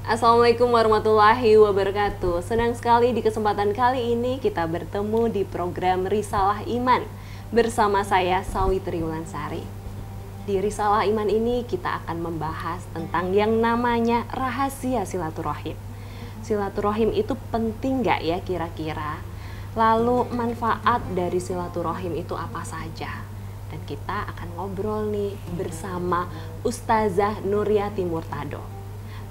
Assalamualaikum warahmatullahi wabarakatuh. Senang sekali di kesempatan kali ini kita bertemu di program Risalah Iman bersama saya Sawitri Wulansari. Di Risalah Iman ini kita akan membahas tentang yang namanya rahasia silaturahim. Silaturahim itu penting nggak ya kira-kira? Lalu manfaat dari silaturahim itu apa saja? Dan kita akan ngobrol nih bersama Ustazah Nuryati Murtado.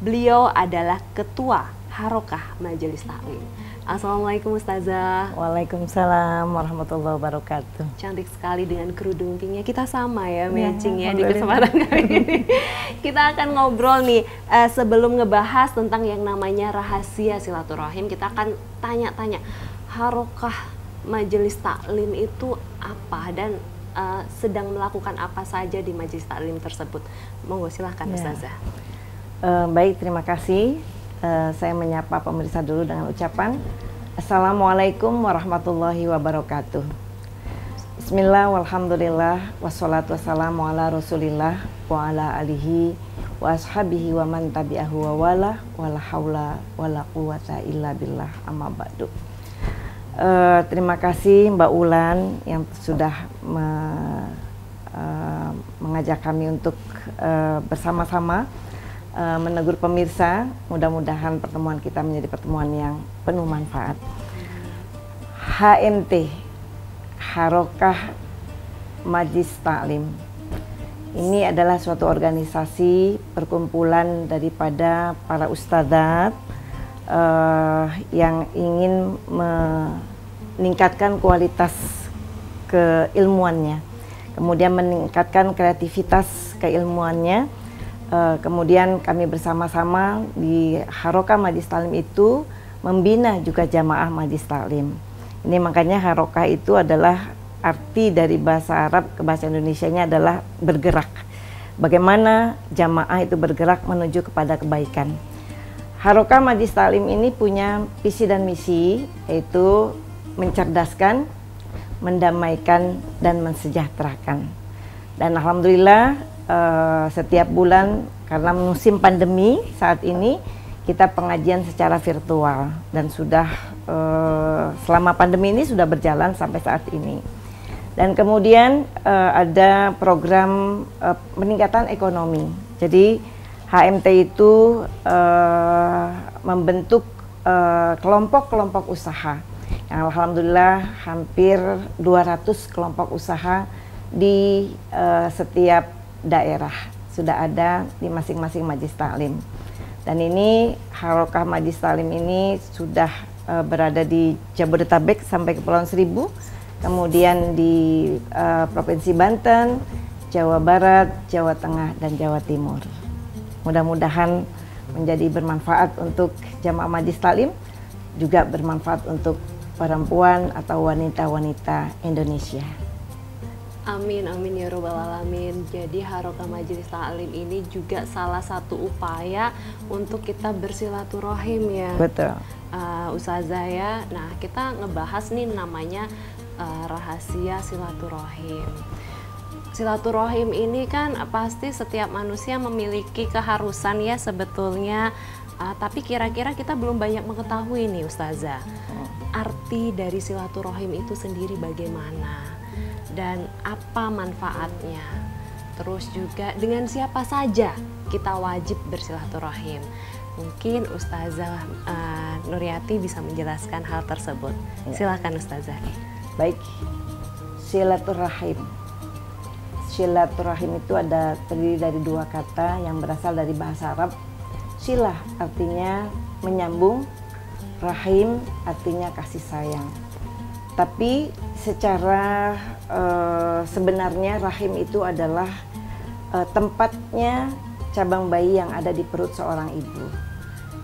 Beliau adalah Ketua Harokah Majelis Taklim. Assalamualaikum Ustazah. Waalaikumsalam warahmatullahi wabarakatuh. Cantik sekali dengan kerudung pinknya. Kita sama ya, matching ya di kesempatan kali ini. Kita akan ngobrol nih, sebelum ngebahas tentang yang namanya rahasia silaturahim, kita akan tanya-tanya Harokah Majelis Taklim itu apa dan sedang melakukan apa saja di Majelis Taklim tersebut. Monggo silahkan Ustazah. Baik, terima kasih. Saya menyapa pemirsa dulu dengan ucapan Assalamualaikum warahmatullahi wabarakatuh. Bismillah, walhamdulillah, wassalatu wassalamu ala rasulillah wa ala alihi wa ashabihi wa man tabi'ahu wa wala wala hawla wala quwata illa billah amma ba'du. Terima kasih Mbak Ulan yang sudah mengajak kami untuk bersama-sama menegur pemirsa. Mudah-mudahan pertemuan kita menjadi pertemuan yang penuh manfaat. HMT, Harokah Majelis Taklim, ini adalah suatu organisasi perkumpulan daripada para ustadzat yang ingin meningkatkan kualitas keilmuannya, kemudian meningkatkan kreativitas keilmuannya. Kemudian kami bersama-sama di Harokah Majelis Taklim itu membina juga jamaah Majelis Taklim. Ini makanya Harokah itu adalah arti dari bahasa Arab ke bahasa Indonesianya adalah bergerak. Bagaimana jamaah itu bergerak menuju kepada kebaikan. Harokah Majelis Taklim ini punya visi dan misi, yaitu mencerdaskan, mendamaikan, dan mensejahterakan. Dan alhamdulillah setiap bulan karena musim pandemi saat ini kita pengajian secara virtual dan sudah selama pandemi ini sudah berjalan sampai saat ini. Dan kemudian ada program peningkatan ekonomi. Jadi HMT itu membentuk kelompok-kelompok usaha. Yang alhamdulillah hampir 200 kelompok usaha di setiap daerah sudah ada di masing-masing Majelis Taklim. Dan ini Harokah Majelis Taklim ini sudah berada di Jabodetabek sampai Kepulauan Seribu, kemudian di Provinsi Banten, Jawa Barat, Jawa Tengah, dan Jawa Timur. Mudah-mudahan menjadi bermanfaat untuk jamaah Majelis Taklim, juga bermanfaat untuk perempuan atau wanita-wanita Indonesia. Amin, amin ya robbal alamin. Jadi Harokah Majelis Taklim ini juga salah satu upaya untuk kita bersilaturahim ya. Betul. Ustazah ya. Nah, kita ngebahas nih namanya rahasia silaturahim. Silaturahim ini kan pasti setiap manusia memiliki keharusan ya sebetulnya. Tapi kira-kira kita belum banyak mengetahui nih Ustazah. Arti dari silaturahim itu sendiri bagaimana? Dan apa manfaatnya? Terus juga dengan siapa saja kita wajib bersilaturahim? Mungkin Ustazah Nuryati bisa menjelaskan hal tersebut. Silakan Ustazah. Baik, silaturahim. Silaturahim itu terdiri dari dua kata yang berasal dari bahasa Arab. Silah artinya menyambung, rahim artinya kasih sayang. Tapi secara sebenarnya rahim itu adalah tempatnya cabang bayi yang ada di perut seorang ibu.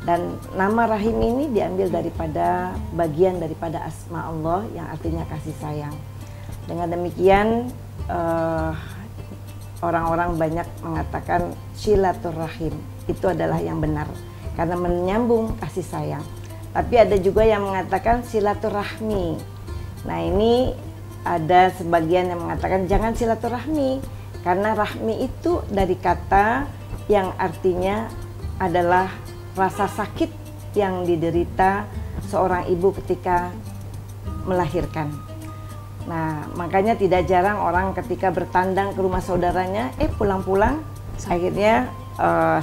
Dan nama rahim ini diambil daripada bagian daripada asma Allah yang artinya kasih sayang. Dengan demikian orang-orang banyak mengatakan silaturahim itu adalah yang benar karena menyambung kasih sayang. Tapi ada juga yang mengatakan silaturahmi. Nah, ini ada sebagian yang mengatakan jangan silaturahmi karena rahmi itu dari kata yang artinya adalah rasa sakit yang diderita seorang ibu ketika melahirkan. Nah, makanya tidak jarang orang ketika bertandang ke rumah saudaranya, pulang-pulang akhirnya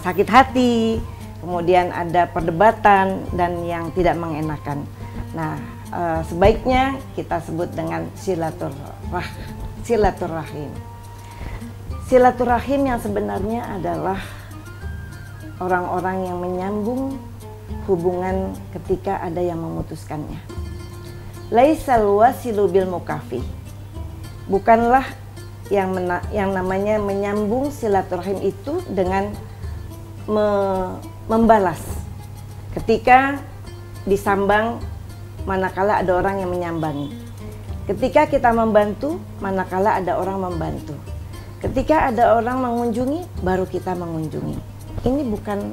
sakit hati, kemudian ada perdebatan dan yang tidak mengenakan. Nah, sebaiknya kita sebut dengan silaturahim. Silaturahim yang sebenarnya adalah orang-orang yang menyambung hubungan ketika ada yang memutuskannya. Laisal wasilu bil mukafi. Bukanlah yang namanya menyambung silaturahim itu dengan membalas. Ketika disambang manakala ada orang yang menyambangi. Ketika kita membantu manakala ada orang membantu. Ketika ada orang mengunjungi baru kita mengunjungi. Ini bukan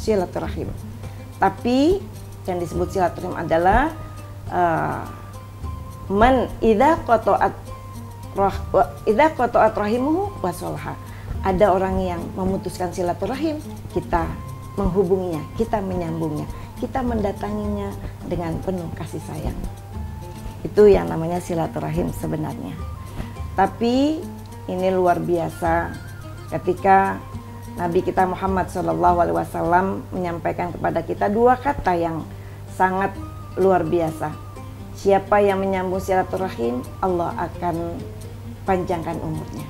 silaturahim. Tapi yang disebut silaturahim adalah man idza qata'at rahimuhu wasolha. Ada orang yang memutuskan silaturahim, kita menghubunginya, kita menyambungnya, kita mendatanginya dengan penuh kasih sayang. Itu yang namanya silaturahim sebenarnya. Tapi ini luar biasa ketika Nabi kita Muhammad SAW menyampaikan kepada kita dua kata yang sangat luar biasa. Siapa yang menyambung silaturahim, Allah akan panjangkan umurnya.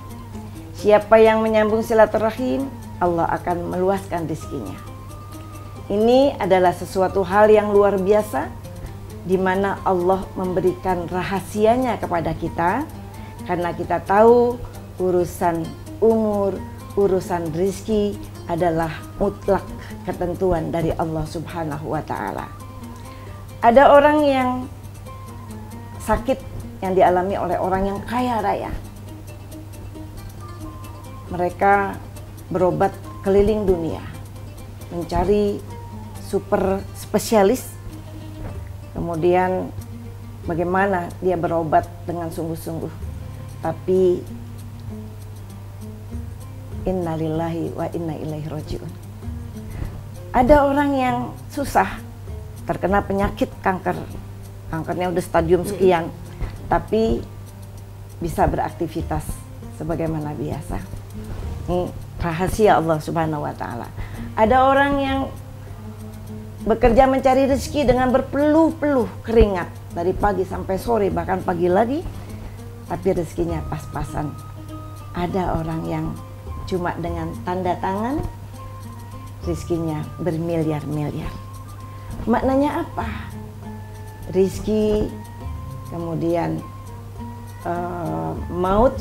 Siapa yang menyambung silaturahim, Allah akan meluaskan rezekinya. Ini adalah sesuatu hal yang luar biasa, di mana Allah memberikan rahasianya kepada kita, karena kita tahu urusan umur, urusan rezeki adalah mutlak ketentuan dari Allah Subhanahu wa Ta'ala. Ada orang yang sakit yang dialami oleh orang yang kaya raya. Mereka berobat keliling dunia, mencari super spesialis. Kemudian bagaimana dia berobat dengan sungguh-sungguh. Tapi innalillahi wa inna ilaihi rajiun. Ada orang yang susah, terkena penyakit kanker. Kankernya udah stadium sekian, tapi bisa beraktivitas sebagaimana biasa. Ini rahasia Allah Subhanahu wa Ta'ala. Ada orang yang bekerja mencari rezeki dengan berpeluh-peluh keringat dari pagi sampai sore, bahkan pagi lagi, tapi rezekinya pas-pasan. Ada orang yang cuma dengan tanda tangan rezekinya bermiliar-miliar. Maknanya apa? Rizki, kemudian maut,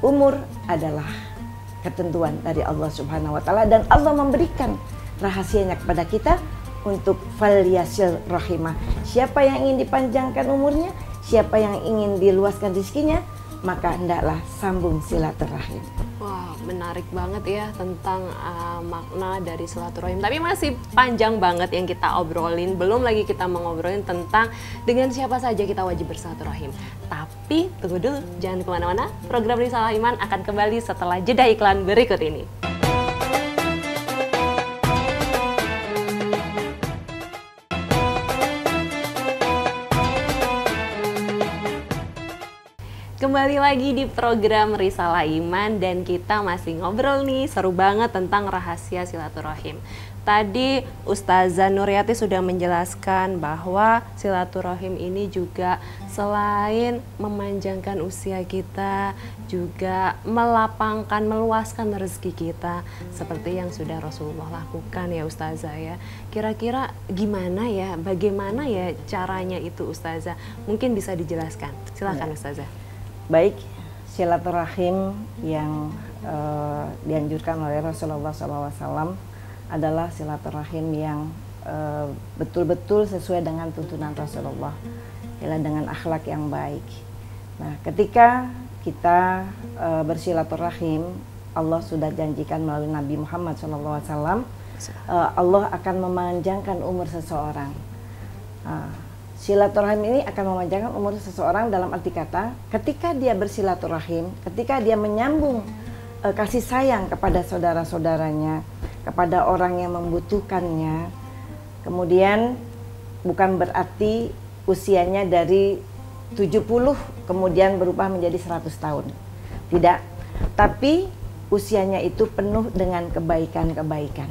umur adalah ketentuan dari Allah Subhanahu wa Ta'ala, dan Allah memberikan rahasianya kepada kita untuk falyasil rahimah. Siapa yang ingin dipanjangkan umurnya, siapa yang ingin diluaskan rezekinya, maka hendaklah sambung silaturahim. Wah, menarik banget ya tentang makna dari silaturahim. Tapi masih panjang banget yang kita obrolin. Belum lagi kita mengobrolin tentang dengan siapa saja kita wajib bersilaturahim. Tapi tunggu dulu, jangan kemana-mana. Program Risalah Iman akan kembali setelah jeda iklan berikut ini. Kembali lagi di program Risalah Iman, dan kita masih ngobrol nih, seru banget tentang rahasia silaturahim. Tadi Ustazah Nuriati sudah menjelaskan bahwa silaturahim ini juga selain memanjangkan usia kita, juga melapangkan, meluaskan rezeki kita, seperti yang sudah Rasulullah lakukan ya Ustazah ya. Kira-kira gimana ya, bagaimana ya caranya itu Ustazah? Mungkin bisa dijelaskan, silakan Ustazah. Baik, silaturahim yang dianjurkan oleh Rasulullah SAW adalah silaturahim yang betul-betul sesuai dengan tuntunan Rasulullah, ialah dengan akhlak yang baik. Nah, ketika kita bersilaturahim, Allah sudah janjikan melalui Nabi Muhammad SAW, Allah akan memanjangkan umur seseorang. Silaturahim ini akan memanjangkan umur seseorang dalam arti kata, ketika dia bersilaturahim, ketika dia menyambung kasih sayang kepada saudara-saudaranya, kepada orang yang membutuhkannya, kemudian bukan berarti usianya dari 70 kemudian berubah menjadi 100 tahun. Tidak, tapi usianya itu penuh dengan kebaikan-kebaikan.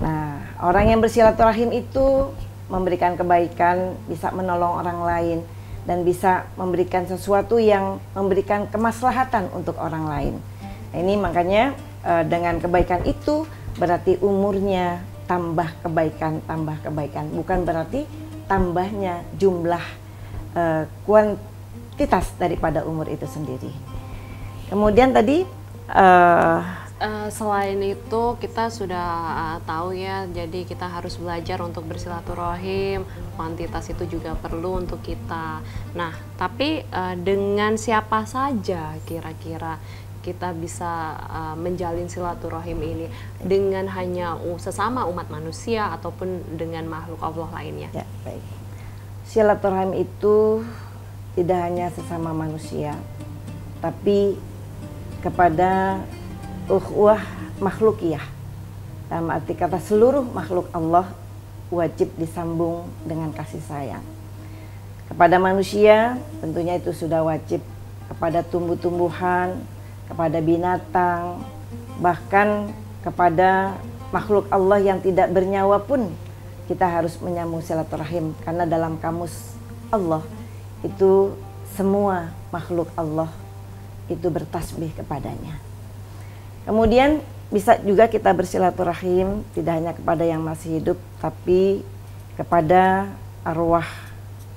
Nah, orang yang bersilaturahim itu memberikan kebaikan, bisa menolong orang lain, dan bisa memberikan sesuatu yang memberikan kemaslahatan untuk orang lain. Nah, ini makanya dengan kebaikan itu berarti umurnya tambah kebaikan, bukan berarti tambahnya jumlah kuantitas daripada umur itu sendiri. Kemudian tadi selain itu kita sudah tahu ya, jadi kita harus belajar untuk bersilaturahim, kuantitas itu juga perlu untuk kita. Nah, tapi dengan siapa saja kira-kira kita bisa menjalin silaturahim ini, dengan hanya sesama umat manusia ataupun dengan makhluk Allah lainnya? Ya, baik. Silaturahim itu tidak hanya sesama manusia, tapi kepada ukhuwah makhlukiyah. Dalam arti kata seluruh makhluk Allah wajib disambung dengan kasih sayang. Kepada manusia tentunya itu sudah wajib, kepada tumbuh-tumbuhan, kepada binatang, bahkan kepada makhluk Allah yang tidak bernyawa pun kita harus menyambung silaturahim, karena dalam kamus Allah itu semua makhluk Allah itu bertasbih kepadanya. Kemudian bisa juga kita bersilaturahim tidak hanya kepada yang masih hidup, tapi kepada arwah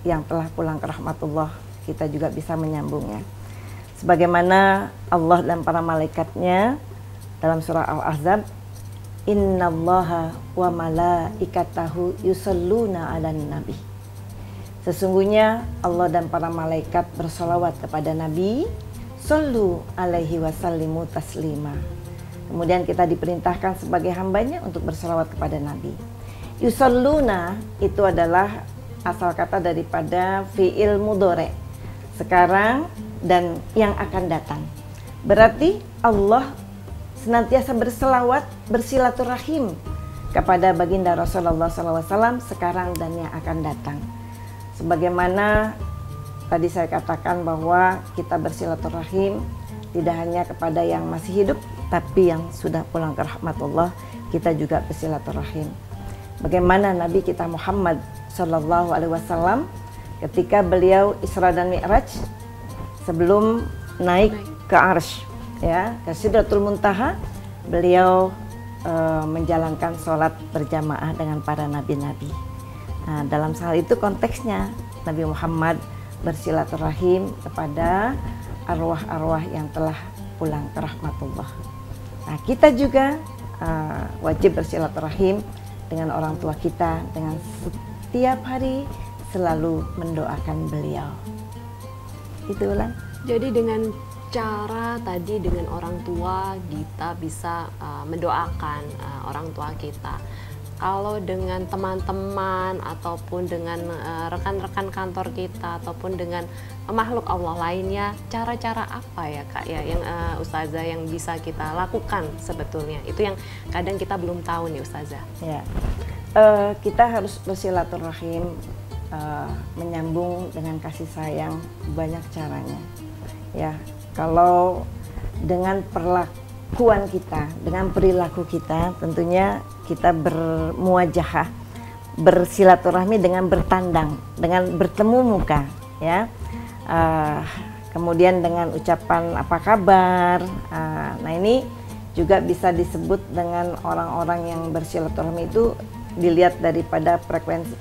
yang telah pulang ke rahmatullah, kita juga bisa menyambungnya. Sebagaimana Allah dan para malaikatnya dalam surah Al-Ahzab, innallaha wa malaikatahu yusalluna 'alan nabi. Sesungguhnya Allah dan para malaikat bersolawat kepada Nabi, sallu alaihi wasallimu taslima. Kemudian kita diperintahkan sebagai hambanya untuk bersolawat kepada Nabi. Yusalluna itu adalah asal kata daripada fi'il mudhari, sekarang dan yang akan datang. Berarti Allah senantiasa berselawat, bersilaturahim kepada baginda Rasulullah SAW sekarang dan yang akan datang. Sebagaimana tadi saya katakan bahwa kita bersilaturahim tidak hanya kepada yang masih hidup, tapi yang sudah pulang ke rahmatullah, kita juga bersilaturahim. Bagaimana Nabi kita Muhammad SAW ketika beliau Isra dan Mi'raj, sebelum naik ke Arsy, ya, ke Sidratul Muntaha, beliau menjalankan sholat berjamaah dengan para nabi-nabi. Nah, dalam hal itu konteksnya Nabi Muhammad bersilaturahim kepada arwah-arwah yang telah pulang ke rahmatullah. Nah, kita juga wajib bersilaturahim dengan orang tua kita, dengan setiap hari selalu mendoakan beliau. Itu Ulan. Jadi dengan cara tadi, dengan orang tua kita bisa mendoakan orang tua kita. Kalau dengan teman-teman ataupun dengan rekan-rekan kantor kita ataupun dengan makhluk Allah lainnya, cara-cara apa ya Kak ya yang Ustazah yang bisa kita lakukan sebetulnya? Itu yang kadang kita belum tahu nih Ustazah. Ya, kita harus bersilaturahim, menyambung dengan kasih sayang, banyak caranya. Ya, kalau dengan perlakuan kita, dengan perilaku kita, tentunya kita bermuajahah, bersilaturahmi dengan bertandang, dengan bertemu muka, ya. Kemudian dengan ucapan apa kabar. Nah, ini juga bisa disebut dengan orang-orang yang bersilaturahmi itu dilihat daripada frekuensi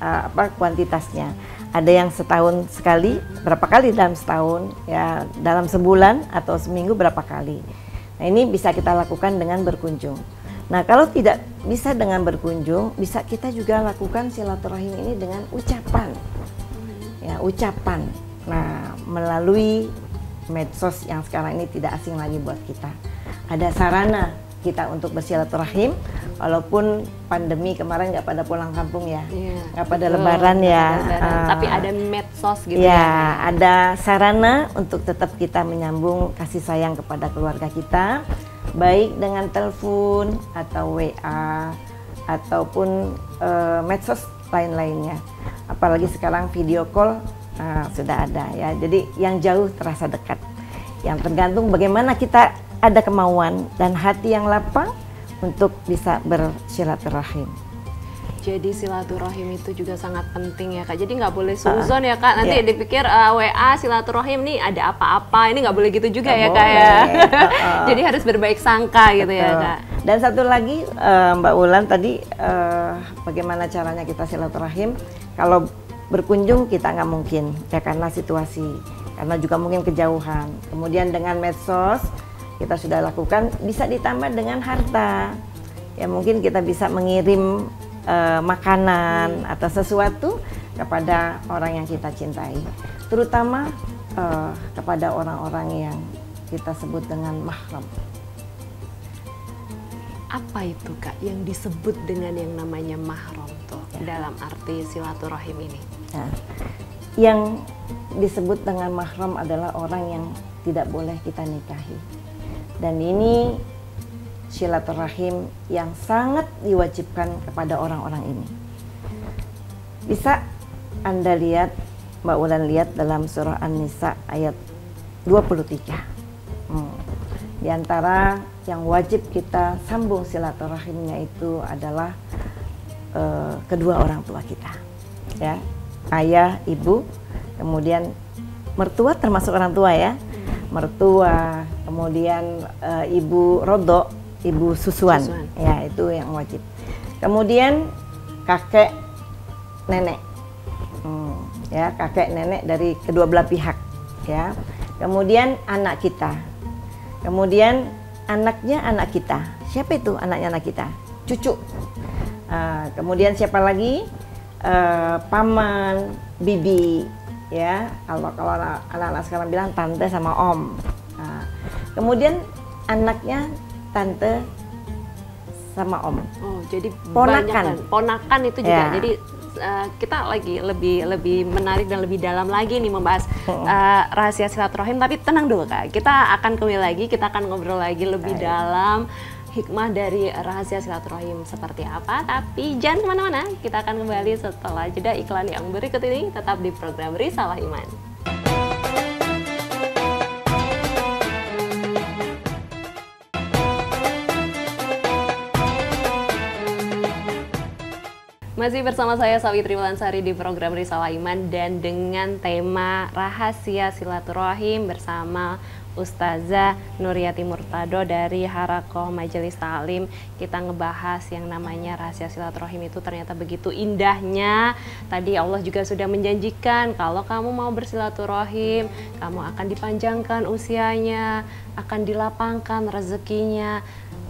kuantitasnya. Ada yang setahun sekali, berapa kali dalam setahun, ya, dalam sebulan atau seminggu berapa kali. Nah, ini bisa kita lakukan dengan berkunjung. Nah, kalau tidak bisa dengan berkunjung, bisa kita juga lakukan silaturahim ini dengan ucapan. Ya, ucapan. Nah, melalui medsos yang sekarang ini tidak asing lagi buat kita. Ada sarana kita untuk bersilaturahim, walaupun pandemi kemarin nggak pada pulang kampung ya, nggak pada lebaran ya. Tapi ada medsos gitu ya. ya. Ada sarana untuk tetap kita menyambung kasih sayang kepada keluarga kita, baik dengan telepon atau WA ataupun medsos lain-lainnya. Apalagi sekarang video call sudah ada ya. Jadi yang jauh terasa dekat. Yang tergantung bagaimana kita ada kemauan dan hati yang lapang untuk bisa bersilaturahim. Jadi silaturahim itu juga sangat penting ya Kak. Jadi nggak boleh suuzon ya Kak. Nanti dipikir WA silaturahim nih ada apa-apa. Ini nggak boleh gitu juga ya Kak ya. Jadi harus berbaik sangka gitu ya Kak. Dan satu lagi Mbak Wulan tadi bagaimana caranya kita silaturahim. Kalau berkunjung kita nggak mungkin ya karena situasi, karena juga mungkin kejauhan. Kemudian dengan medsos kita sudah lakukan, bisa ditambah dengan harta. Ya mungkin kita bisa mengirim makanan atau sesuatu kepada orang yang kita cintai, terutama kepada orang-orang yang kita sebut dengan mahram. Apa itu Kak yang disebut dengan yang namanya mahram tuh dalam arti silaturahim ini? Nah, yang disebut dengan mahram adalah orang yang tidak boleh kita nikahi, dan ini silaturahim yang sangat diwajibkan kepada orang-orang ini. Bisa Anda lihat, Mbak Wulan lihat dalam surah An-Nisa ayat 23. Di antara yang wajib kita sambung silaturahimnya itu adalah kedua orang tua kita, ya, ayah, ibu, kemudian mertua termasuk orang tua ya, mertua, kemudian ibu rodok, ibu susuan, ya itu yang wajib. Kemudian kakek nenek, ya kakek nenek dari kedua belah pihak, ya. Kemudian anak kita, kemudian anaknya anak kita. Siapa itu anaknya anak kita? Cucu. Kemudian siapa lagi? Paman, bibi, ya. Kalau anak-anak sekarang bilang tante sama om. Kemudian anaknya tante sama om. Oh, jadi ponakan. Ponakan itu juga. Ya. Jadi kita lagi lebih menarik dan lebih dalam lagi nih membahas rahasia silaturahim. Tapi tenang dulu Kak, kita akan kembali lagi, kita akan ngobrol lagi lebih dalam hikmah dari rahasia silaturahim seperti apa. Tapi jangan kemana-mana, kita akan kembali setelah jeda iklan yang berikut ini. Tetap di program Risalah Iman. Masih bersama saya Sawitri Wulansari di program Risalah Iman, dan dengan tema rahasia silaturahim bersama Ustazah Nuryati Murtado dari Harakoh Majelis Ta'lim. Kita ngebahas yang namanya rahasia silaturahim itu ternyata begitu indahnya. Tadi Allah juga sudah menjanjikan kalau kamu mau bersilaturahim, kamu akan dipanjangkan usianya, akan dilapangkan rezekinya.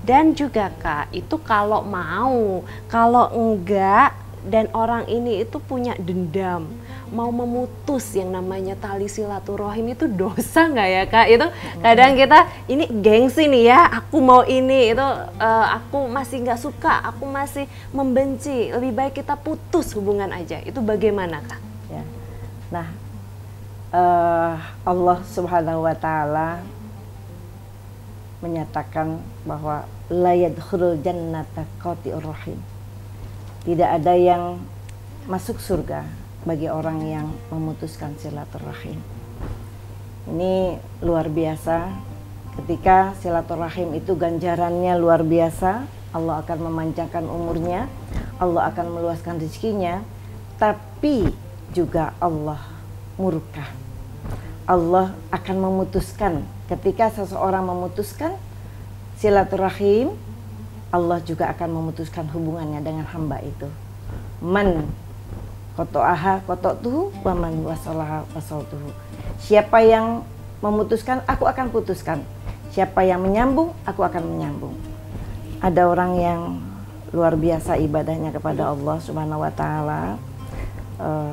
Dan juga Kak, itu kalau mau, kalau enggak dan orang ini itu punya dendam, mau memutus yang namanya tali silaturahim, itu dosa nggak ya Kak? Itu kadang kita ini gengsi nih ya, aku mau ini, itu aku masih nggak suka, aku masih membenci, lebih baik kita putus hubungan aja. Itu bagaimana Kak? Ya. Nah, Allah Subhanahu wa Ta'ala menyatakan bahwa la yadkhulul jannata qati'ur rahim. Tidak ada yang masuk surga bagi orang yang memutuskan silaturahim. Ini luar biasa. Ketika silaturahim itu ganjarannya luar biasa, Allah akan memanjangkan umurnya, Allah akan meluaskan rezekinya, tapi juga Allah murka. Allah akan memutuskan. Ketika seseorang memutuskan silaturahim, Allah juga akan memutuskan hubungannya dengan hamba itu. Man qata'aha qata'tuhu wa man wasalaha wasaltuhu. Siapa yang memutuskan, aku akan putuskan. Siapa yang menyambung, aku akan menyambung. Ada orang yang luar biasa ibadahnya kepada Allah Subhanahu wa Ta'ala.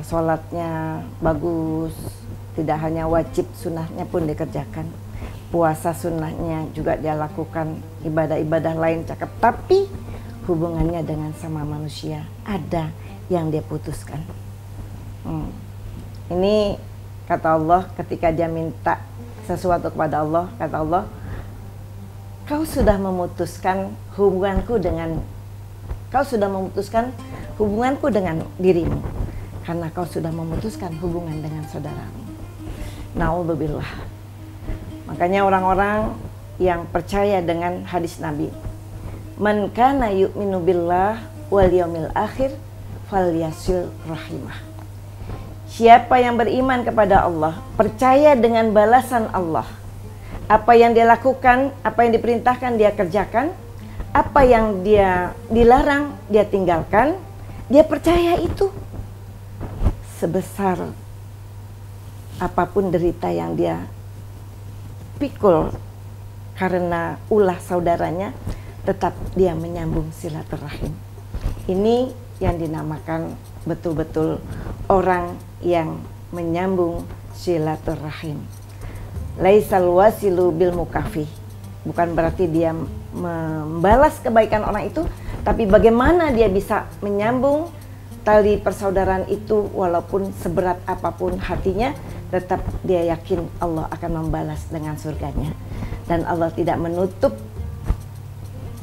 Sholatnya bagus, tidak hanya wajib, sunnahnya pun dikerjakan. Puasa sunnahnya juga dia lakukan, ibadah-ibadah lain cakep, tapi hubungannya dengan sama manusia ada yang dia putuskan. Ini kata Allah, ketika dia minta sesuatu kepada Allah, kata Allah, kau sudah memutuskan hubunganku dengan dirimu, karena kau sudah memutuskan hubungan dengan saudaramu. Naudzubillah. Makanya orang-orang yang percaya dengan hadis Nabi, man kana yu'minu billah wal yaumil akhir falyasil rahimah. Siapa yang beriman kepada Allah, percaya dengan balasan Allah, apa yang dia lakukan, apa yang diperintahkan dia kerjakan, apa yang dia dilarang dia tinggalkan, dia percaya itu. Sebesar apapun derita yang dia pikul karena ulah saudaranya, tetap dia menyambung silaturahim. Ini yang dinamakan betul-betul orang yang menyambung silaturahim. Laisal wasilu bil mukafi. Bukan berarti dia membalas kebaikan orang itu, tapi bagaimana dia bisa menyambung tali persaudaraan itu, walaupun seberat apapun hatinya, tetap dia yakin Allah akan membalas dengan surganya. Dan Allah tidak menutup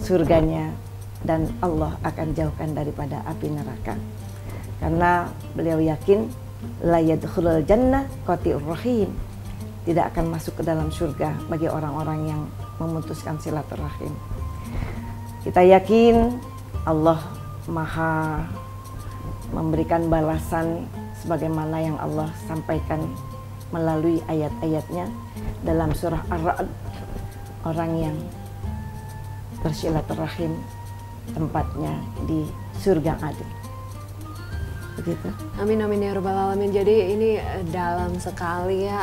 surganya, dan Allah akan jauhkan daripada api neraka. Karena beliau yakin la yadkhulul jannah qati'ur rahim, tidak akan masuk ke dalam surga bagi orang-orang yang memutuskan silaturahim. Kita yakin Allah Maha memberikan balasan sebagaimana yang Allah sampaikan melalui ayat-ayatnya dalam surah Ar-Ra'd. Orang yang bersilaturahim tempatnya di surga Adil. Begitu. Amin amin ya rabbal alamin. Jadi ini dalam sekali ya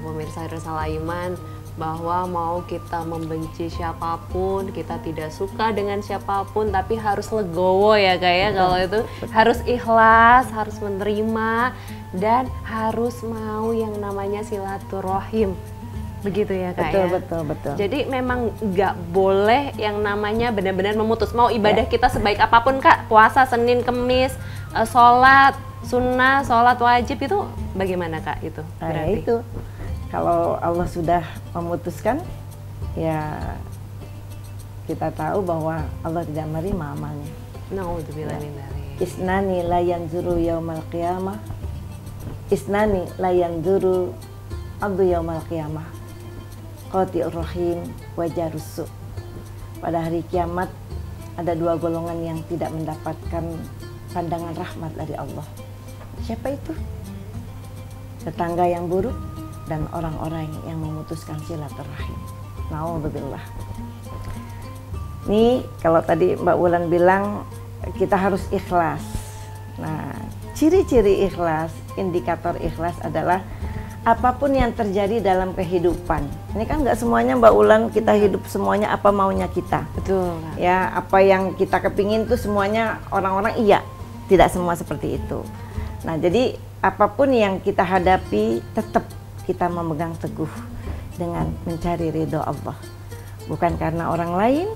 pemirsa Risalah Iman, bahwa mau kita membenci siapapun, kita tidak suka dengan siapapun, tapi harus legowo ya Kak ya. Kalau itu harus ikhlas, harus menerima, dan harus mau yang namanya silaturahim. Begitu ya Kak ya? Betul. Jadi memang nggak boleh yang namanya benar-benar memutus. Mau ibadah kita sebaik apapun Kak, puasa Senin Kemis, sholat sunnah, sholat wajib, itu bagaimana Kak itu? Berarti itu kalau Allah sudah memutuskan, ya kita tahu bahwa Allah tidak menerima amalnya. Naudzubillah min dzalik. Isnani la yanzuru yaumal qiyamah, isnani la yanzuru abdu yaumal qiyamah, qati'ur rahim wa jarus. Pada hari kiamat ada dua golongan yang tidak mendapatkan pandangan rahmat dari Allah. Siapa itu? Tetangga yang buruk dan orang-orang yang memutuskan silaturahim. Naudzubillah. Nih kalau tadi Mbak Wulan bilang kita harus ikhlas. Nah, ciri-ciri ikhlas, indikator ikhlas adalah apapun yang terjadi dalam kehidupan. Ini kan nggak semuanya Mbak Wulan kita hidup semuanya apa maunya kita. Betul. Ya, apa yang kita kepingin tuh semuanya orang-orang iya. Tidak semua seperti itu. Nah, jadi apapun yang kita hadapi, tetap kita memegang teguh dengan mencari ridho Allah. Bukan karena orang lain,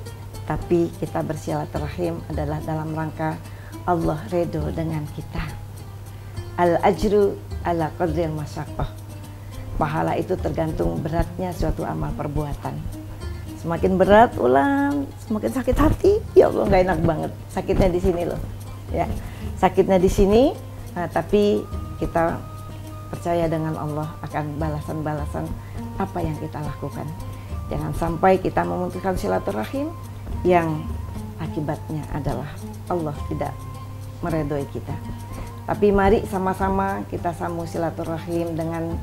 tapi kita bersilaturahim adalah dalam rangka Allah ridho dengan kita. Al-ajru ala qadril masyaqqah. Pahala itu tergantung beratnya suatu amal perbuatan. Semakin berat ulang, semakin sakit hati. Ya Allah, nggak enak banget. Sakitnya di sini loh. Ya, sakitnya di sini, tapi kita percaya dengan Allah akan balasan-balasan apa yang kita lakukan. Jangan sampai kita memutuskan silaturahim yang akibatnya adalah Allah tidak meredoi kita. Tapi mari sama-sama kita sambung silaturahim dengan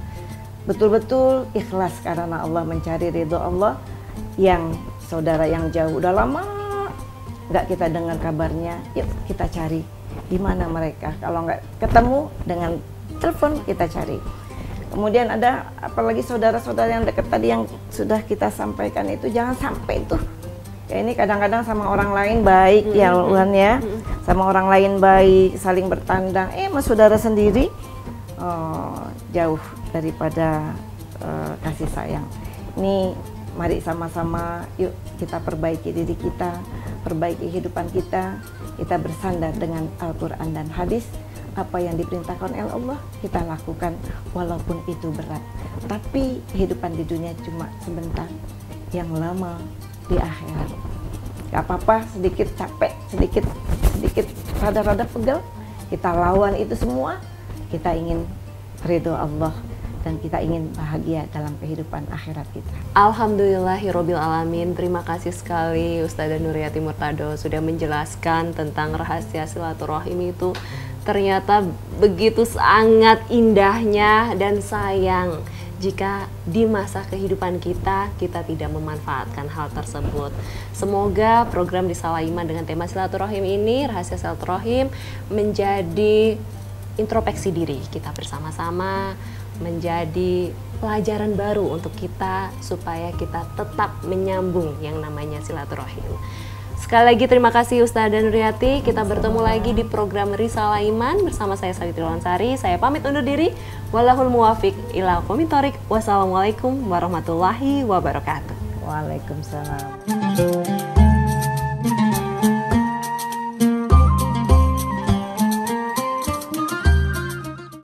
betul-betul ikhlas karena Allah, mencari ridho Allah. Yang saudara yang jauh udah lama nggak kita dengar kabarnya, yuk kita cari di mana mereka. Kalau nggak ketemu, dengan telepon kita cari. Kemudian ada apalagi saudara-saudara yang dekat tadi yang sudah kita sampaikan itu, jangan sampai tuh. Ya ini kadang-kadang sama orang lain baik ya Wulan ya, sama orang lain baik, saling bertandang. Mas saudara sendiri jauh daripada kasih sayang. Ini mari sama-sama yuk kita perbaiki diri kita, perbaiki kehidupan kita. Kita bersandar dengan Al-Quran dan hadis. Apa yang diperintahkan oleh Allah kita lakukan walaupun itu berat. Tapi kehidupan di dunia cuma sebentar. Yang lama di akhirat. Gak apa-apa sedikit capek, sedikit rada-rada pegel, kita lawan itu semua. Kita ingin ridho Allah dan kita ingin bahagia dalam kehidupan akhirat kita. Alhamdulillahirabbil alamin. Terima kasih sekali Ustazah Nuriyati Murtado sudah menjelaskan tentang rahasia silaturahim itu. Ternyata begitu sangat indahnya, dan sayang jika di masa kehidupan kita tidak memanfaatkan hal tersebut. Semoga program Risalah Iman dengan tema silaturahim ini, rahasia silaturahim, menjadi introspeksi diri kita bersama-sama, menjadi pelajaran baru untuk kita supaya kita tetap menyambung yang namanya silaturahim. Sekali lagi terima kasih Ustazah Nuriyati. Kita bertemu lagi di program Risalah Iman bersama saya Sawitri Lansari. Saya pamit undur diri. Wallahul muwafiq ila aqwamit thoriq. Wassalamualaikum warahmatullahi wabarakatuh. Waalaikumsalam.